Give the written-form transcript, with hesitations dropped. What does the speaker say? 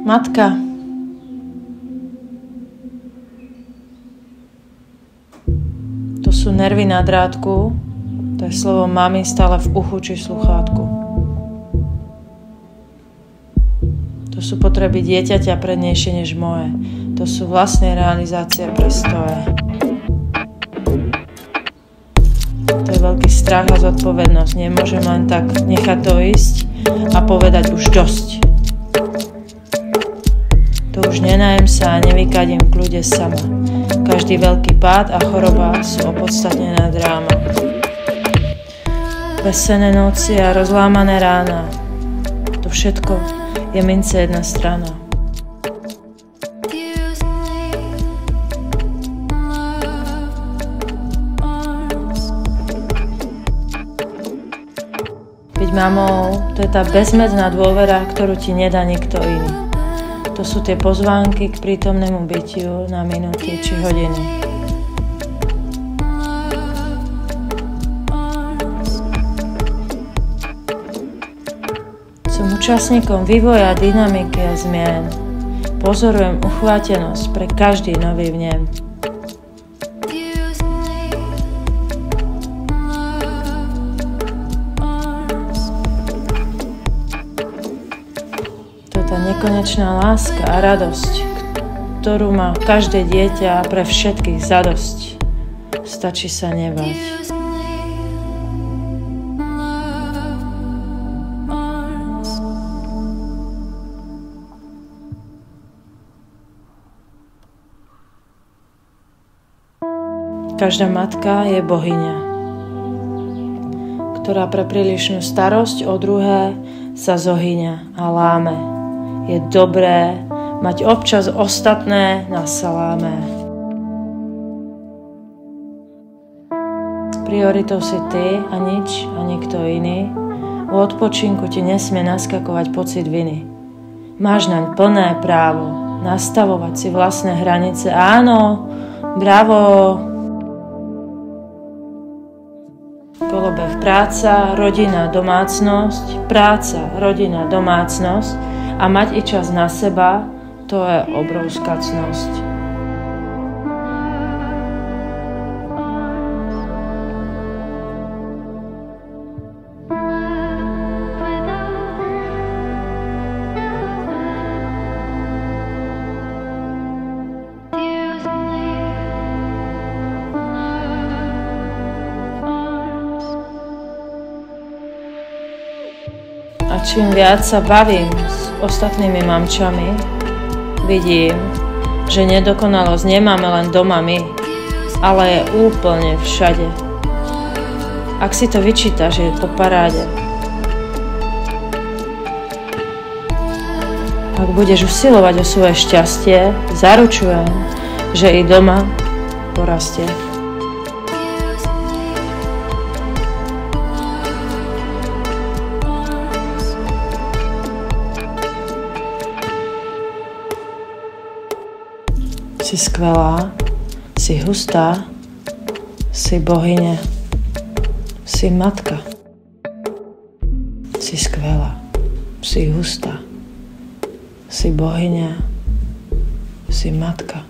Matka. To sú nervy na drátku, to je slovo mami stále v uchu či sluchátku. To sú potreby dieťaťa prednejšie než moje. To sú vlastné realizácie prestoje. To je veľký strach a zodpovednosť. Nemôžem len tak nechať to ísť a povedať už dosť. To už nenajem sa a nevykadím v kľude sama. Každý veľký pád a choroba sú opodstatnená dráma. Vesené noci a rozlámané rána. To všetko je mince jedna strana. Byť mamou, to je tá bezmedzná dôvera, ktorú ti nedá nikto iný. To sú tie pozvánky k prítomnému bytiu na minúty či hodiny. Som účastníkom vývoja, dynamiky a zmien. Pozorujem uchvátenosť pre každý nový vnem. To je tá nekonečná láska a radosť, ktorú má každé dieťa a pre všetkých zadosť. Stačí sa nebať. Každá matka je bohyňa, ktorá pre prílišnú starosť o druhé sa zohyňa a láme. Je dobré mať občas ostatné na saláme. Prioritou si ty a nič a nikto iný. U odpočinku ti nesmie naskakovať pocit viny. Máš naň plné právo nastavovať si vlastné hranice. Áno, bravo! Kolobeh práca, rodina, domácnosť, práca, rodina, domácnosť a mať i čas na seba, to je obrovská cnosť. A čím viac sa bavím s ostatnými mamčami, vidím, že nedokonalosť nemáme len doma my, ale je úplne všade. Ak si to vyčítaš, je to paráde. Ak budeš usilovať o svoje šťastie, zaručujem, že i doma porastie. Si skvelá, si hustá, si bohyňa, si matka. Si skvelá, si hustá, si bohyňa, si matka.